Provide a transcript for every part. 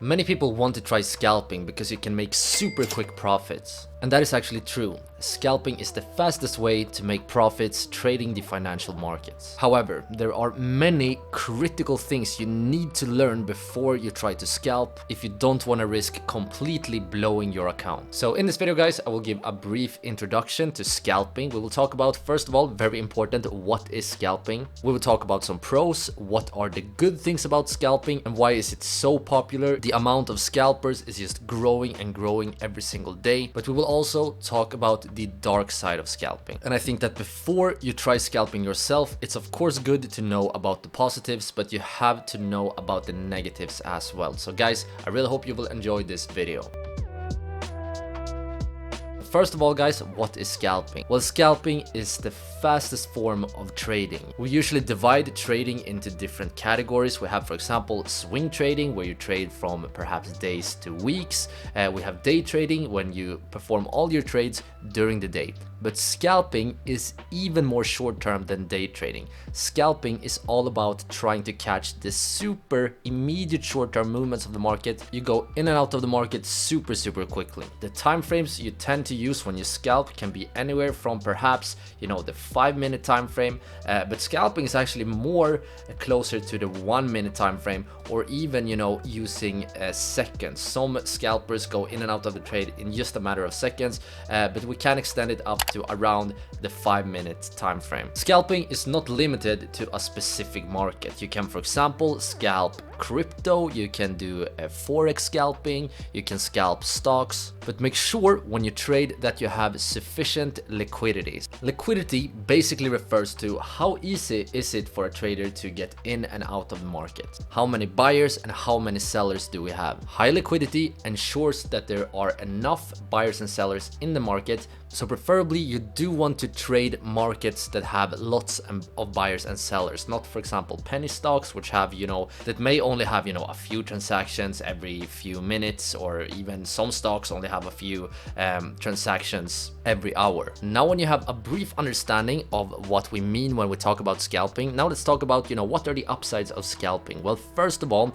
Many people want to try scalping because you can make super quick profits. And that is actually true. Scalping is the fastest way to make profits trading the financial markets. However, there are many critical things you need to learn before you try to scalp if you don't want to risk completely blowing your account. So in this video, guys, I will give a brief introduction to scalping. We will talk about, first of all, very important, what is scalping. We will talk about some pros, what are the good things about scalping and why is it so popular. The amount of scalpers is just growing and growing every single day. But we will also talk about the dark side of scalping. And I think that before you try scalping yourself, it's of course good to know about the positives, but you have to know about the negatives as well. So guys, I really hope you will enjoy this video. First of all, guys, what is scalping? Well, scalping is the fastest form of trading. We usually divide trading into different categories. We have, for example, swing trading, where you trade from perhaps days to weeks. We have day trading, when you perform all your trades during the day. But scalping is even more short-term than day trading. Scalping is all about trying to catch the super immediate short-term movements of the market. You go in and out of the market super quickly. The time frames you tend to use when you scalp can be anywhere from perhaps, the 5-minute time frame, but scalping is actually more closer to the 1-minute time frame, or even, using seconds. Some scalpers go in and out of the trade in just a matter of seconds, but we can extend it up to around the 5-minute time frame. Scalping is not limited to a specific market. You can, for example, scalp crypto, you can do a forex scalping, you can scalp stocks, but make sure when you trade that you have sufficient liquidity. Liquidity basically refers to how easy is it for a trader to get in and out of the market. How many buyers and how many sellers do we have? High liquidity ensures that there are enough buyers and sellers in the market. So preferably you do want to trade markets that have lots of buyers and sellers, not, for example, penny stocks, which have, that may only have, a few transactions every few minutes, or even some stocks only have a few transactions every hour. Now, when you have a brief understanding of what we mean when we talk about scalping, now let's talk about, what are the upsides of scalping? Well, first of all,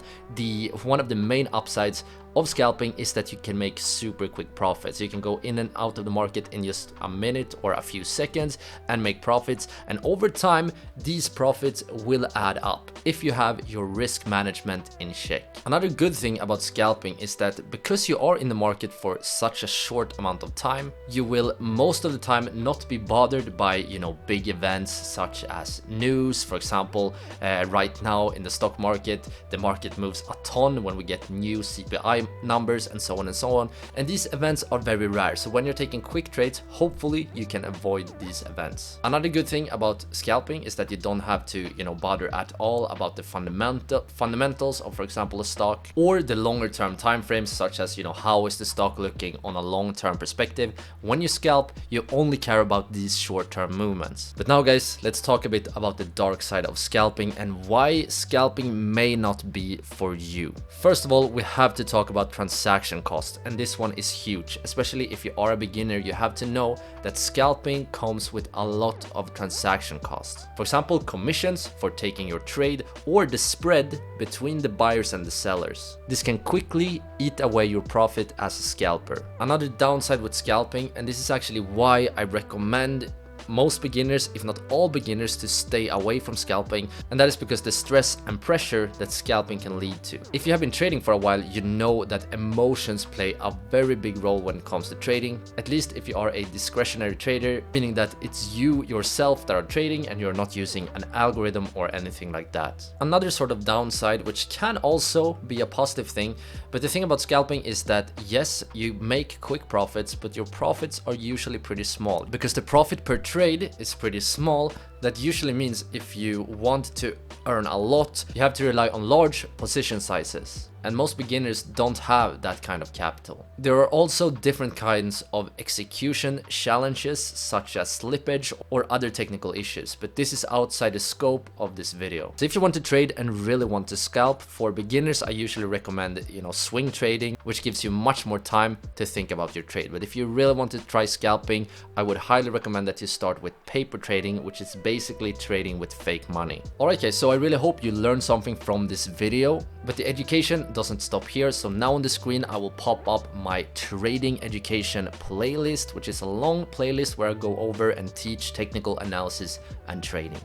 one of the main upsides of scalping is that you can make super quick profits. You can go in and out of the market in just a minute or a few seconds and make profits, and over time these profits will add up if you have your risk management in check. Another good thing about scalping is that because you are in the market for such a short amount of time, you will most of the time not be bothered by big events such as news. For example, right now in the stock market, the market moves a ton when we get new CPI numbers and so on, and these events are very rare. So when you're taking quick trades, hopefully you can avoid these events. Another good thing about scalping is that you don't have to bother at all about the fundamentals of, for example, a stock, or the longer term time frames, such as how is the stock looking on a long-term perspective. When you scalp, you only care about these short-term movements. But now, guys, let's talk a bit about the dark side of scalping and why scalping may not be for you. First of all, we have to talk about transaction cost, and this one is huge. Especially if you are a beginner, you have to know that scalping comes with a lot of transaction costs. For example, commissions for taking your trade, or the spread between the buyers and the sellers. This can quickly eat away your profit as a scalper. Another downside with scalping, and this is actually why I recommend most beginners, if not all beginners, to stay away from scalping, and that is because the stress and pressure that scalping can lead to. If you have been trading for a while, you know that emotions play a very big role when it comes to trading, at least if you are a discretionary trader, meaning that it's you yourself that are trading and you're not using an algorithm or anything like that. Another sort of downside, which can also be a positive thing, but the thing about scalping is that yes, you make quick profits, but your profits are usually pretty small, because the profit per trade is pretty small. That usually means if you want to earn a lot, you have to rely on large position sizes. And most beginners don't have that kind of capital. There are also different kinds of execution challenges, such as slippage or other technical issues, but this is outside the scope of this video. So if you want to trade and really want to scalp, for beginners, I usually recommend, swing trading, which gives you much more time to think about your trade. But if you really want to try scalping, I would highly recommend that you start with paper trading, which is basically trading with fake money. Alright guys, so I really hope you learned something from this video, but the education doesn't stop here. So now on the screen I will pop up my trading education playlist, which is a long playlist where I go over and teach technical analysis and trading.